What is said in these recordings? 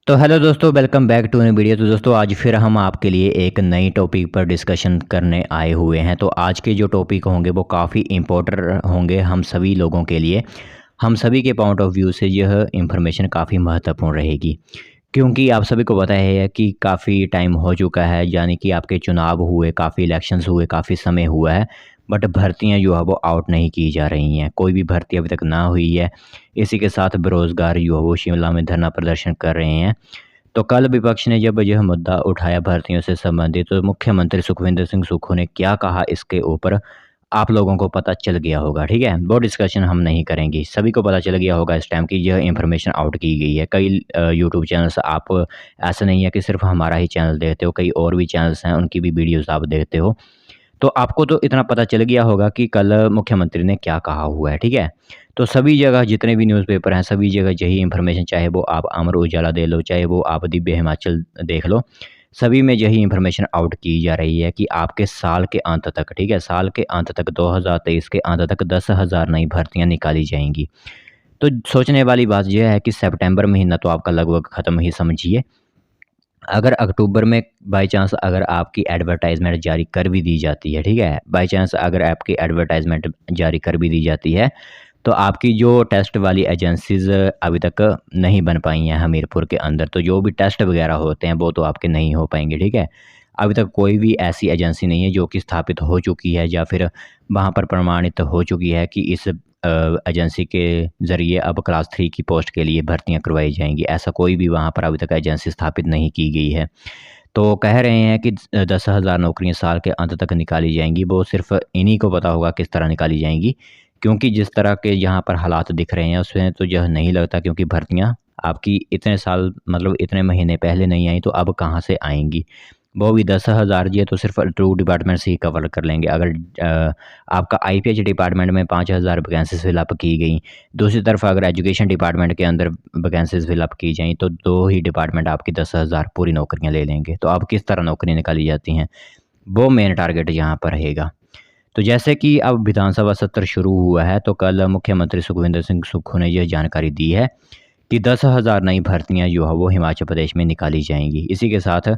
तो हेलो दोस्तों, welcome back to new video. तो दोस्तों आज फिर हम आपके लिए एक नई टॉपिक पर डिस्कशन करने आए हुए हैं। तो आज के जो टॉपिक होंगे वो काफ़ी इम्पोर्टेंट होंगे हम सभी लोगों के लिए। हम सभी के पॉइंट ऑफ व्यू से यह इंफॉर्मेशन काफ़ी महत्वपूर्ण रहेगी, क्योंकि आप सभी को पता है कि काफ़ी टाइम हो चुका है, यानी कि आपके चुनाव हुए, काफ़ी इलेक्शंस हुए, काफ़ी समय हुआ है, बट भर्तियां जो है वो आउट नहीं की जा रही हैं। कोई भी भर्ती अभी तक ना हुई है। इसी के साथ बेरोज़गार जो है वो शिमला में धरना प्रदर्शन कर रहे हैं। तो कल विपक्ष ने जब यह मुद्दा उठाया भर्तियों से संबंधित, तो मुख्यमंत्री सुखविंदर सिंह सुक्खू ने क्या कहा इसके ऊपर आप लोगों को पता चल गया होगा। ठीक है, वो डिस्कशन हम नहीं करेंगे। सभी को पता चल गया होगा इस टाइम की यह इन्फॉर्मेशन आउट की गई है। कई यूट्यूब चैनल्स, आप ऐसा नहीं है कि सिर्फ हमारा ही चैनल देखते हो, कई और भी चैनल्स हैं उनकी भी वीडियोस आप देखते हो। तो आपको तो इतना पता चल गया होगा कि कल मुख्यमंत्री ने क्या कहा हुआ है। ठीक है, तो सभी जगह जितने भी न्यूज़पेपर हैं, सभी जगह यही इन्फॉर्मेशन, चाहे वो आप अमर उजाला दे लो, चाहे वो आप दिव्य हिमाचल देख लो, सभी में यही इन्फॉर्मेशन आउट की जा रही है कि आपके साल के अंत तक, ठीक है, साल के अंत तक 2023 के अंत तक 10,000 नई भर्तियां निकाली जाएंगी। तो सोचने वाली बात यह है कि सितंबर महीना तो आपका लगभग ख़त्म ही समझिए। अगर अक्टूबर में बाय चांस अगर आपकी एडवर्टाइज़मेंट जारी कर भी दी जाती है, ठीक है? बाय चांस अगर आपकी एडवर्टाइज़मेंट जारी कर भी दी जाती है, तो आपकी जो टेस्ट वाली एजेंसीज़ अभी तक नहीं बन पाई हैं हमीरपुर के अंदर, तो जो भी टेस्ट वगैरह होते हैं, वो तो आपके नहीं हो पाएँगे, ठीक है? अभी तक कोई भी ऐसी एजेंसी नहीं है जो कि स्थापित हो चुकी है या फिर वहाँ पर प्रमाणित हो चुकी है कि इस एजेंसी के ज़रिए अब क्लास 3 की पोस्ट के लिए भर्तियाँ करवाई जाएँगी। ऐसा कोई भी वहाँ पर अभी तक एजेंसी स्थापित नहीं की गई है। तो कह रहे हैं कि 10,000 नौकरियाँ साल के अंत तक निकाली जाएँगी। वो सिर्फ़ इन्हीं को पता होगा किस तरह निकाली जाएँगी, क्योंकि जिस तरह के यहाँ पर हालात दिख रहे हैं उसमें तो यह नहीं लगता, क्योंकि भर्तियाँ आपकी इतने साल मतलब इतने महीने पहले नहीं आई, तो अब कहाँ से आएँगी? वो भी 10,000 ये तो सिर्फ़ 2 डिपार्टमेंट से ही कवर कर लेंगे। अगर आपका आईपीएच डिपार्टमेंट में 5,000 वैकेंसीज़ फ़िलअप की गई, दूसरी तरफ अगर एजुकेशन डिपार्टमेंट के अंदर वैकेंसीज़ फ़िलअप की जाएँ, तो 2 ही डिपार्टमेंट आपकी 10,000 पूरी नौकरियाँ ले लेंगे। तो अब किस तरह नौकरियाँ निकाली जाती हैं, वो मेन टारगेट यहाँ पर रहेगा। तो जैसे कि अब विधानसभा सत्र शुरू हुआ है, तो कल मुख्यमंत्री सुखविंदर सिंह सुक्खू ने यह जानकारी दी है कि 10,000 नई भर्तियाँ जो है वो हिमाचल प्रदेश में निकाली जाएँगी। इसी के साथ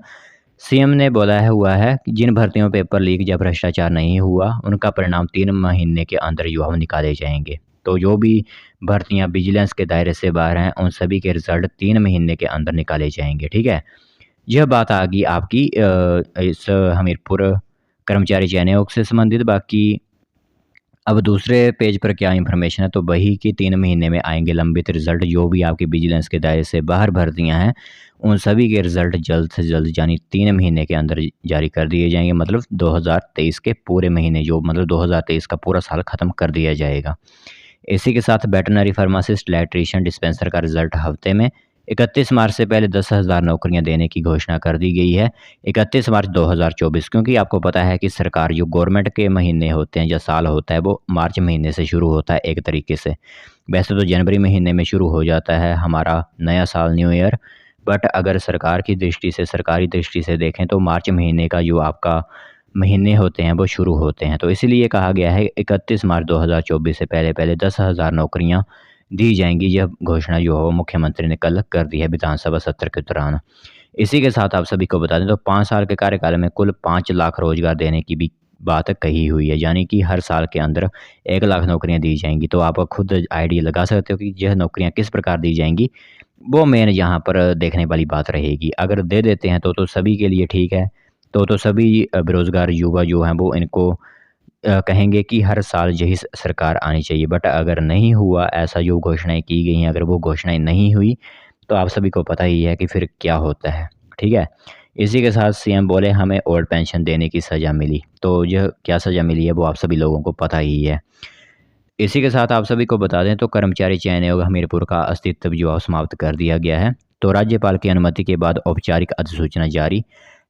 सीएम ने बोला है हुआ है कि जिन भर्तियों में पेपर लीक या भ्रष्टाचार नहीं हुआ, उनका परिणाम 3 महीने के अंदर जो है वो निकाले जाएँगे। तो जो भी भर्तियाँ विजिलेंस के दायरे से बाहर हैं, उन सभी के रिज़ल्ट 3 महीने के अंदर निकाले जाएँगे, ठीक है? यह बात आ गई आपकी इस हमीरपुर कर्मचारी चयन आयोग से संबंधित। बाकी अब दूसरे पेज पर क्या इन्फॉर्मेशन है, तो वही कि 3 महीने में आएँगे लंबित रिज़ल्ट। जो भी आपकी विजिलेंस के दायरे से बाहर भर्तियाँ हैं, उन सभी के रिज़ल्ट जल्द से जल्द यानी 3 महीने के अंदर जारी कर दिए जाएँगे। मतलब 2023 के पूरे महीने, जो मतलब 2023 का पूरा साल ख़त्म कर दिया जाएगा। इसी के साथ वेटरनरी फार्मासिस्ट, इलेक्ट्रीशियन, डिस्पेंसर का रिज़ल्ट हफ़्ते में 31 मार्च से पहले 10,000 नौकरियाँ देने की घोषणा कर दी गई है। 31 मार्च 2024, क्योंकि आपको पता है कि सरकार जो गवर्नमेंट के महीने होते हैं या साल होता है, वो मार्च महीने से शुरू होता है एक तरीके से। वैसे तो जनवरी महीने में शुरू हो जाता है हमारा नया साल, न्यू ईयर, बट अगर सरकार की दृष्टि से, सरकारी दृष्टि से देखें तो मार्च महीने का जो आपका महीने होते हैं वो शुरू होते हैं। तो इसीलिए कहा गया है 31 मार्च 2024 से पहले-पहले 10,000 नौकरियाँ दी जाएँगी। यह घोषणा जो है वो मुख्यमंत्री ने कल कर दी है विधानसभा सत्र के दौरान। इसी के साथ आप सभी को बता दें तो 5 साल के कार्यकाल में कुल 5 लाख रोज़गार देने की भी बात कही हुई है, यानी कि हर साल के अंदर 1 लाख नौकरियाँ दी जाएँगी। तो आप खुद आइडिया लगा सकते हो कि यह नौकरियाँ किस प्रकार दी जाएँगी। वो मेन यहाँ पर देखने वाली बात रहेगी। अगर दे देते हैं तो सभी के लिए ठीक है। तो सभी बेरोज़गार युवा जो हैं वो इनको कहेंगे कि हर साल यही सरकार आनी चाहिए। बट अगर नहीं हुआ ऐसा, जो घोषणाएँ की गई हैं, अगर वो घोषणाएँ नहीं हुई, तो आप सभी को पता ही है कि फिर क्या होता है, ठीक है? इसी के साथ सीएम बोले हमें ओल्ड पेंशन देने की सज़ा मिली। तो यह क्या सज़ा मिली है वो आप सभी लोगों को पता ही है। इसी के साथ आप सभी को बता दें तो कर्मचारी चयन आयोग हमीरपुर का अस्तित्व जो है समाप्त कर दिया गया है। तो राज्यपाल की अनुमति के बाद औपचारिक अधिसूचना जारी।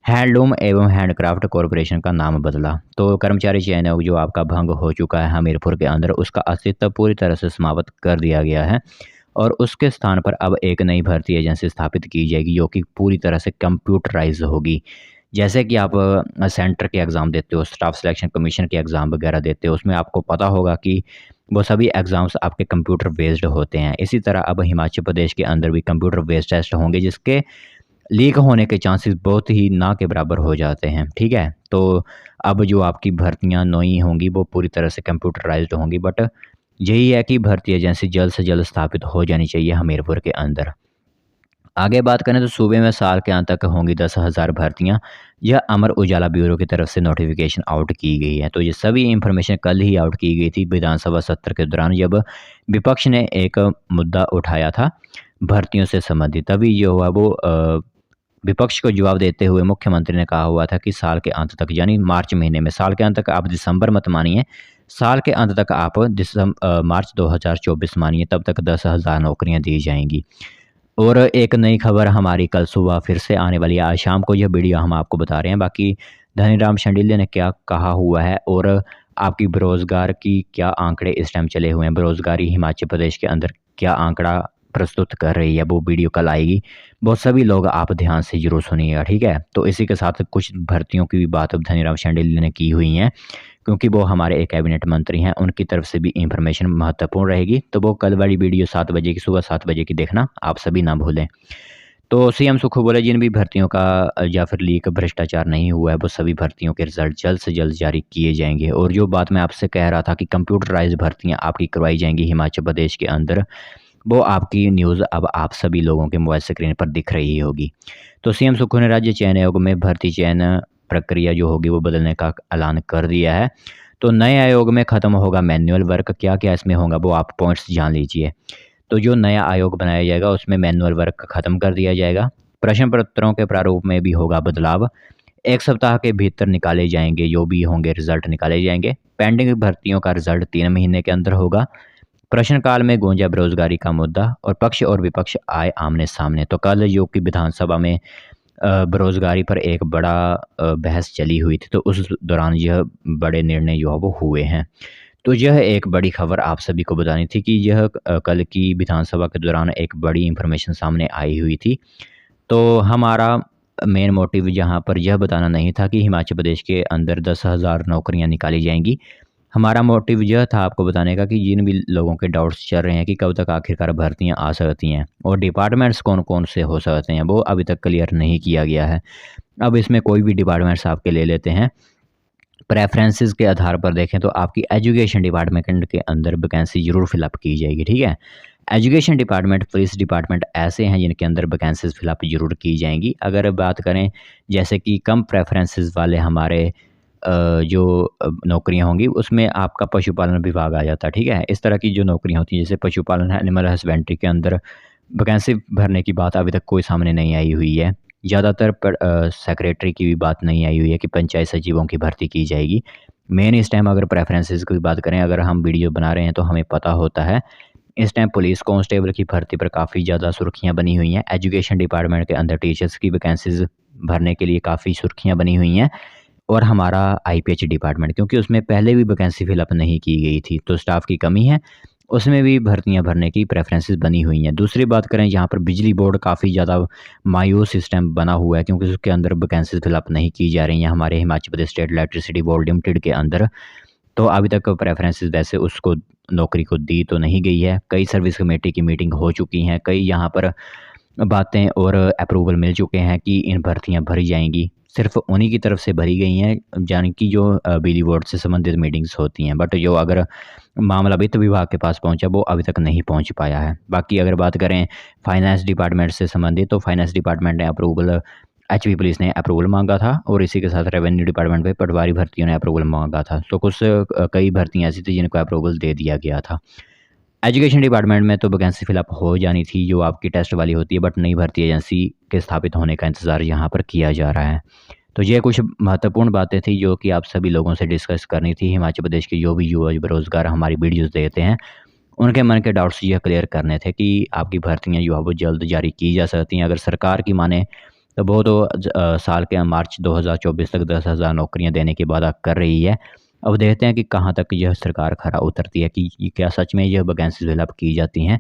हैंडलूम एवं हैंडक्राफ्ट कॉरपोरेशन का नाम बदला। तो कर्मचारी चयन आयोग जो आपका भंग हो चुका है हमीरपुर के अंदर, उसका अस्तित्व पूरी तरह से समाप्त कर दिया गया है और उसके स्थान पर अब एक नई भर्ती एजेंसी स्थापित की जाएगी, जो कि पूरी तरह से कंप्यूटराइज होगी। जैसे कि आप सेंटर के एग्ज़ाम देते हो, स्टाफ सिलेक्शन कमीशन के एग्ज़ाम वगैरह देते हो, उसमें आपको पता होगा कि वो सभी एग्ज़ाम्स आपके कंप्यूटर बेस्ड होते हैं। इसी तरह अब हिमाचल प्रदेश के अंदर भी कंप्यूटर बेस्ड टेस्ट होंगे, जिसके लीक होने के चांसेस बहुत ही ना के बराबर हो जाते हैं, ठीक है? तो अब जो आपकी भर्तियाँ नई होंगी वो पूरी तरह से कंप्यूटराइज़्ड होंगी, बट यही है कि भर्ती एजेंसी जल्द से जल्द स्थापित हो जानी चाहिए हमीरपुर के अंदर। आगे बात करें तो सूबे में साल के अंत तक होंगी 10,000 भर्तियाँ। यह अमर उजाला ब्यूरो की तरफ से नोटिफिकेशन आउट की गई है। तो ये सभी इंफॉर्मेशन कल ही आउट की गई थी विधानसभा सत्र के दौरान, जब विपक्ष ने एक मुद्दा उठाया था भर्तियों से संबंधित। तभी जो हुआ वो विपक्ष को जवाब देते हुए मुख्यमंत्री ने कहा हुआ था कि साल के अंत तक, यानी मार्च महीने में, साल के अंत तक आप दिसंबर मत मानिए, साल के अंत तक आप मार्च 2024 मानिए, तब तक 10,000 नौकरियां दी जाएंगी। और एक नई खबर हमारी कल सुबह फिर से आने वाली है। आज शाम को यह वीडियो हम आपको बता रहे हैं। बाकी धनीराम शांडिल्य ने क्या कहा हुआ है और आपकी बेरोज़गार की क्या आंकड़े इस टाइम चले हुए हैं, बेरोज़गारी हिमाचल प्रदेश के अंदर क्या आंकड़ा प्रस्तुत कर रही है, वो वीडियो कल आएगी। बहुत सभी लोग आप ध्यान से ज़रूर सुनिएगा, ठीक है? तो इसी के साथ कुछ भर्तियों की भी बात अब धनीराम शांडिल्य ने की हुई है, क्योंकि वो हमारे एक कैबिनेट मंत्री हैं, उनकी तरफ से भी इंफॉर्मेशन महत्वपूर्ण रहेगी। तो वो कल वाली वीडियो 7 बजे की, सुबह 7 बजे की देखना आप सभी ना भूलें। तो सीएम सुक्खू बोले जिन भी भर्तियों का या फिर लीक भ्रष्टाचार नहीं हुआ है, वो सभी भर्तियों के रिजल्ट जल्द से जल्द जारी किए जाएंगे। और जो बात मैं आपसे कह रहा था कि कंप्यूटराइज्ड भर्तियां आपकी करवाई जाएंगी हिमाचल प्रदेश के अंदर, वो आपकी न्यूज़ अब आप सभी लोगों के मोबाइल स्क्रीन पर दिख रही होगी। तो सीएम सुक्खू ने राज्य चयन आयोग में भर्ती चयन प्रक्रिया जो होगी वो बदलने का ऐलान कर दिया है। तो नए आयोग में ख़त्म होगा मैनुअल वर्क। क्या क्या इसमें होगा वो आप पॉइंट्स जान लीजिए। तो जो नया आयोग बनाया जाएगा उसमें मैनुअल वर्क ख़त्म कर दिया जाएगा। प्रश्न पत्रों के प्रारूप में भी होगा बदलाव। 1 सप्ताह के भीतर निकाले जाएंगे, जो भी होंगे रिजल्ट निकाले जाएंगे। पेंडिंग भर्तियों का रिजल्ट 3 महीने के अंदर होगा। प्रश्नकाल में गूंजा बेरोजगारी का मुद्दा और पक्ष और विपक्ष आए आमने सामने। तो कल जो कि विधानसभा में बेरोजगारी पर एक बड़ा बहस चली हुई थी, तो उस दौरान यह बड़े निर्णय जो है वो हुए हैं। तो यह एक बड़ी खबर आप सभी को बतानी थी कि यह कल की विधानसभा के दौरान एक बड़ी इंफॉर्मेशन सामने आई हुई थी। तो हमारा मेन मोटिव यहाँ पर यह बताना नहीं था कि हिमाचल प्रदेश के अंदर 10,000 नौकरियाँ निकाली जाएंगी। हमारा मोटिव यह था आपको बताने का कि जिन भी लोगों के डाउट्स चल रहे हैं कि कब तक आखिरकार भर्तियां आ सकती हैं और डिपार्टमेंट्स कौन कौन से हो सकते हैं, वो अभी तक क्लियर नहीं किया गया है। अब इसमें कोई भी डिपार्टमेंट्स आपके ले लेते हैं। प्रेफरेंसेस के आधार पर देखें तो आपकी एजुकेशन डिपार्टमेंट के अंदर वैकेंसी ज़रूर फिलअप की जाएगी, ठीक है? एजुकेशन डिपार्टमेंट, पुलिस डिपार्टमेंट ऐसे हैं जिनके अंदर वैकेंसीज फिलअप ज़रूर की जाएंगी। अगर बात करें जैसे कि कम प्रेफरेंसेस वाले हमारे जो नौकरियां होंगी, उसमें आपका पशुपालन विभाग आ जाता है, ठीक है? इस तरह की जो नौकरियां होती हैं, जैसे पशुपालन है, एनिमल हस्बेंड्री के अंदर वैकेंसी भरने की बात अभी तक कोई सामने नहीं आई हुई है। ज़्यादातर सेक्रेटरी की भी बात नहीं आई हुई है कि पंचायत सचिवों की भर्ती की जाएगी। मेन इस टाइम अगर प्रेफरेंसेस की बात करें, अगर हम वीडियो बना रहे हैं तो हमें पता होता है इस टाइम पुलिस कांस्टेबल की भर्ती पर काफ़ी ज़्यादा सुर्खियां बनी हुई हैं। एजुकेशन डिपार्टमेंट के अंदर टीचर्स की वैकेंसीज भरने के लिए काफ़ी सुर्खियां बनी हुई हैं। और हमारा आईपीएच डिपार्टमेंट, क्योंकि उसमें पहले भी वैकेंसी फिलअप नहीं की गई थी, तो स्टाफ की कमी है, उसमें भी भर्तियां भरने की प्रेफरेंसेस बनी हुई हैं। दूसरी बात करें, यहाँ पर बिजली बोर्ड काफ़ी ज़्यादा मायूस सिस्टम बना हुआ है, क्योंकि उसके अंदर वैकेंसीज फिलअप नहीं की जा रही हैं हमारे Himachal Pradesh state electricity board limited के अंदर। तो अभी तक प्रेफरेंसेस वैसे उसको नौकरी को दी तो नहीं गई है। कई सर्विस कमेटी की मीटिंग हो चुकी हैं, कई यहाँ पर बातें और अप्रूवल मिल चुके हैं कि इन भर्तियां भरी जाएंगी। सिर्फ उन्हीं की तरफ से भरी गई हैं, यानी कि जो बिजली बोर्ड से संबंधित मीटिंग्स होती हैं, बट जो अगर मामला वित्त विभाग के पास पहुंचा वो अभी तक नहीं पहुंच पाया है। बाकी अगर बात करें फाइनेंस डिपार्टमेंट से संबंधित, तो फाइनेंस डिपार्टमेंट ने अप्रूवल, एचपी पुलिस ने अप्रूवल मांगा था और इसी के साथ रेवेन्यू डिपार्टमेंट पे पटवारी भर्तियों ने अप्रूवल मांगा था। तो कुछ कई भर्तियाँ ऐसी थी जिनको अप्रूवल दे दिया गया था। एजुकेशन डिपार्टमेंट में तो वैकेंसी फिलअप हो जानी थी जो आपकी टेस्ट वाली होती है, बट नई भर्ती एजेंसी के स्थापित होने का इंतज़ार यहाँ पर किया जा रहा है। तो ये कुछ महत्वपूर्ण बातें थी जो कि आप सभी लोगों से डिस्कस करनी थी। हिमाचल प्रदेश के जो भी युवा बेरोजगार हमारी वीडियोस देखते हैं, उनके मन के डाउट्स ये क्लियर करने थे कि आपकी भर्तियाँ जो है वो जल्द जारी की जा सकती हैं। अगर सरकार की माने तो वो तो साल के मार्च 2024 तक 10,000 नौकरियाँ देने की वादा कर रही है। अब देखते हैं कि कहाँ तक यह सरकार खरा उतरती है कि क्या सच में यह वैकेंसी फिलअप की जाती हैं।